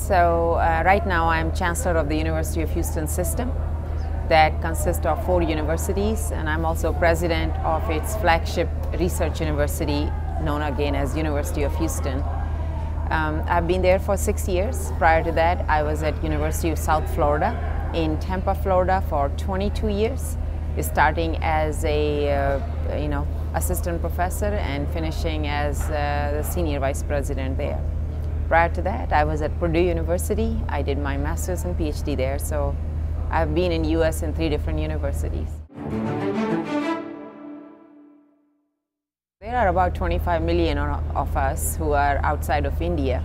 Right now I'm Chancellor of the University of Houston system that consists of 4 universities, and I'm also President of its flagship research university known again as University of Houston. I've been there for 6 years. Prior to that, I was at University of South Florida in Tampa, Florida for 22 years, starting as a assistant professor and finishing as the senior vice president there. Prior to that, I was at Purdue University. I did my master's and PhD there, so I've been in US in 3 different universities. There are about 25 million of us who are outside of India.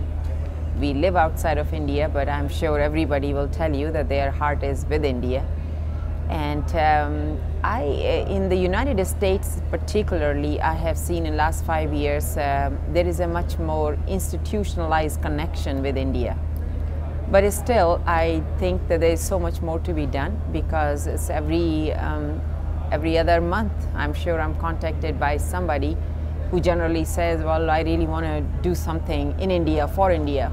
We live outside of India, but I'm sure everybody will tell you that their heart is with India. And in the United States particularly, I have seen in the last 5 years, there is a much more institutionalized connection with India. But still, I think that there is so much more to be done, because it's every other month, I'm sure I'm contacted by somebody who generally says, well, I really want to do something in India, for India.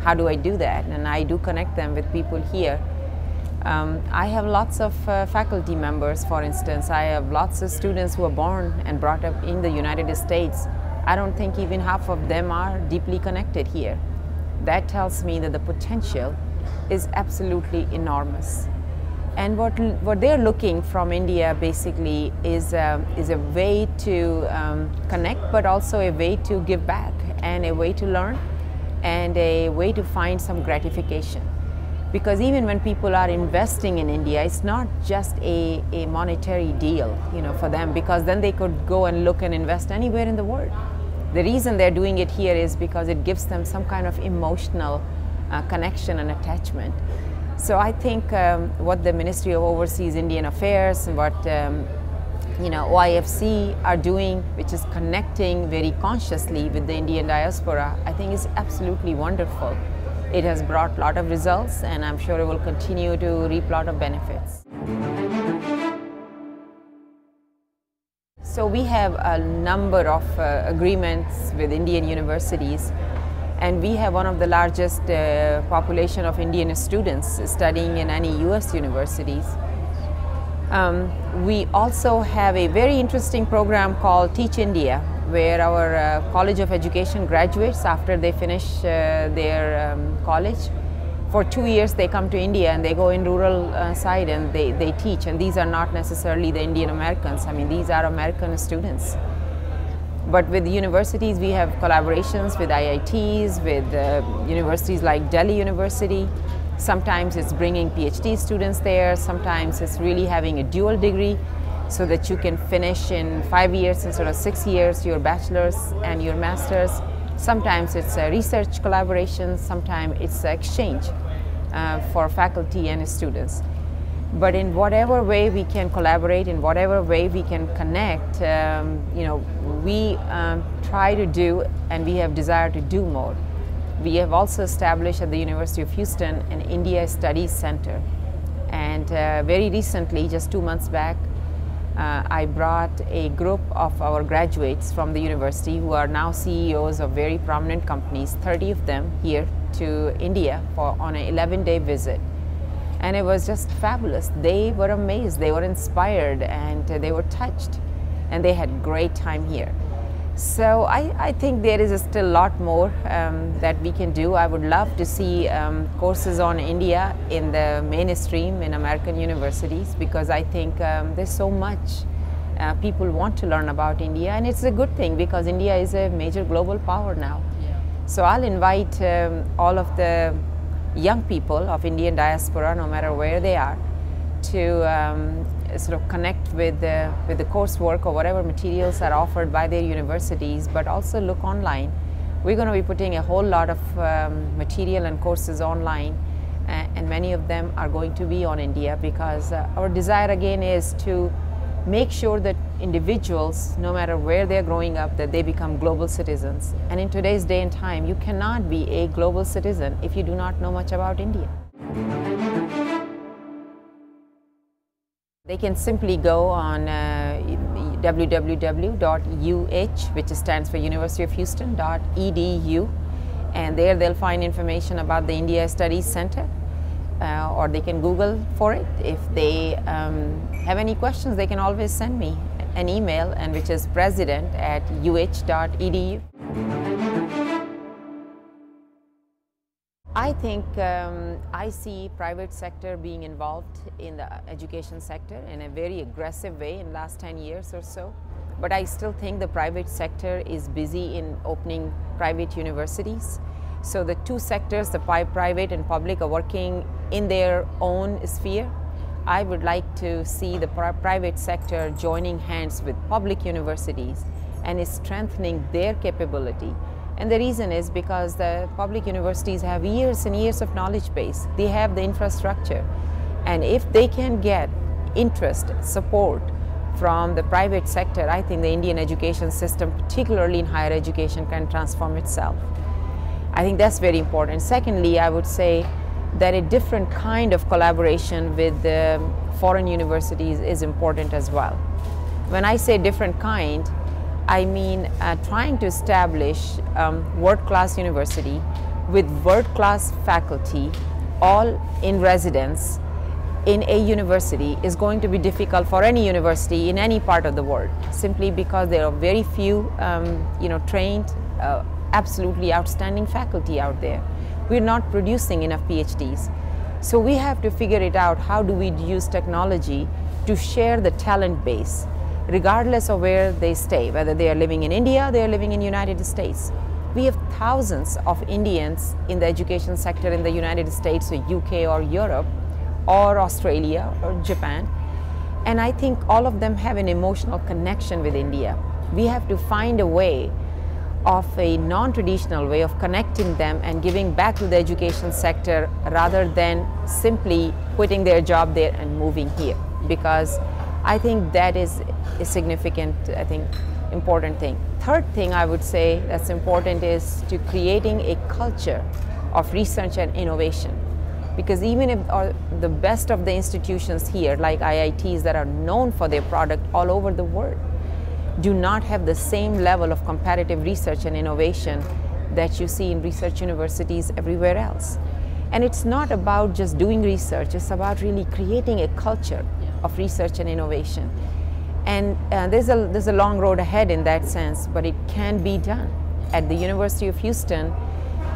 How do I do that? And I do connect them with people here. I have lots of faculty members, for instance. I have lots of students who are born and brought up in the United States. I don't think even half of them are deeply connected here. That tells me that the potential is absolutely enormous. And what they're looking from India basically is a way to connect, but also a way to give back, and a way to learn, and a way to find some gratification. Because even when people are investing in India, it's not just a monetary deal, for them, because then they could go and look and invest anywhere in the world. The reason they're doing it here is because it gives them some kind of emotional connection and attachment. So I think what the Ministry of Overseas Indian Affairs and what OIFC are doing, which is connecting very consciously with the Indian diaspora, I think is absolutely wonderful. It has brought a lot of results, and I'm sure it will continue to reap a lot of benefits. So we have a number of agreements with Indian universities, and we have one of the largest population of Indian students studying in any US universities. We also have a very interesting program called Teach India, where our College of Education graduates, after they finish their college, for 2 years they come to India and they go in rural side and they teach. And these are not necessarily the Indian Americans. I mean, these are American students. But with universities, we have collaborations with IITs, with universities like Delhi University. Sometimes it's bringing PhD students there. Sometimes it's really having a dual degree, so that you can finish in 5 years instead of 6 years your bachelor's and your master's. Sometimes it's a research collaboration, sometimes it's an exchange for faculty and students. But in whatever way we can collaborate, in whatever way we can connect, we try to do, and we have desire to do more. We have also established at the University of Houston an India Studies Center. And very recently, just 2 months back, I brought a group of our graduates from the university who are now CEOs of very prominent companies, 30 of them, here to India on an 11-day visit. And it was just fabulous. They were amazed, they were inspired, and they were touched, and they had a great time here. So I think there is still a lot more that we can do. I would love to see courses on India in the mainstream in American universities, because I think there's so much people want to learn about India, and it's a good thing because India is a major global power now. Yeah. So I'll invite all of the young people of Indian diaspora, no matter where they are, to sort of connect with the coursework or whatever materials are offered by their universities, but also look online. We're going to be putting a whole lot of material and courses online, and many of them are going to be on India, because our desire again is to make sure that individuals, no matter where they're growing up, that they become global citizens. And in today's day and time, you cannot be a global citizen if you do not know much about India. They can simply go on www.UH, which stands for University of Houston.edu, And there they'll find information about the India Studies Center, or they can Google for it. If they have any questions, they can always send me an email, and which is president@uh.edu. I think I see private sector being involved in the education sector in a very aggressive way in the last 10 years or so. But I still think the private sector is busy in opening private universities. So the two sectors, the private and public, are working in their own sphere. I would like to see the private sector joining hands with public universities and is strengthening their capability. And the reason is because the public universities have years and years of knowledge base. They have the infrastructure. And if they can get interest, support from the private sector, I think the Indian education system, particularly in higher education, can transform itself. I think that's very important. Secondly, I would say that a different kind of collaboration with foreign universities is important as well. When I say different kind, I mean trying to establish world-class university with world-class faculty, all in residence in a university, is going to be difficult for any university in any part of the world, simply because there are very few trained, absolutely outstanding faculty out there. We're not producing enough PhDs. So we have to figure it out, how do we use technology to share the talent base, regardless of where they stay, whether they are living in India, they are living in the United States. We have thousands of Indians in the education sector in the United States, or UK or Europe, or Australia or Japan. And I think all of them have an emotional connection with India. We have to find a way of a non-traditional way of connecting them and giving back to the education sector, rather than simply quitting their job there and moving here, because I think that is a significant, important thing. Third thing I would say that's important is to creating a culture of research and innovation. Because even if the best of the institutions here, like IITs that are known for their product all over the world, do not have the same level of comparative research and innovation that you see in research universities everywhere else. And it's not about just doing research, it's about really creating a culture of research and innovation. And there's a long road ahead in that sense, but it can be done. At the University of Houston,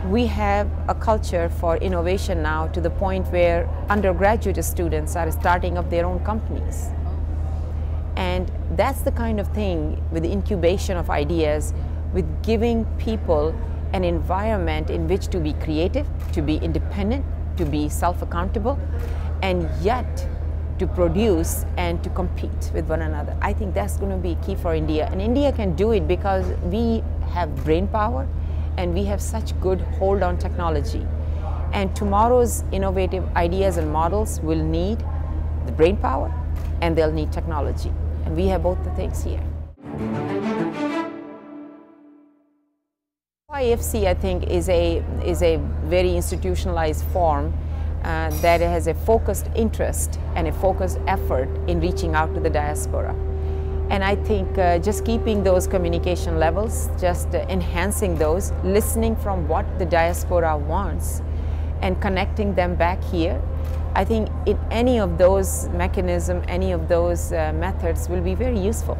we have a culture for innovation now, to the point where undergraduate students are starting up their own companies. And that's the kind of thing, with the incubation of ideas, with giving people an environment in which to be creative, to be independent, to be self-accountable, and yet to produce and to compete with one another. I think that's going to be key for India. And India can do it because we have brain power and we have such good hold on technology. And tomorrow's innovative ideas and models will need the brain power and they'll need technology. And we have both the things here. OIFC, I think, is a very institutionalized form that has a focused interest and a focused effort in reaching out to the diaspora. And I think just keeping those communication levels, just enhancing those, listening from what the diaspora wants and connecting them back here, I think in any of those mechanisms, any of those methods will be very useful.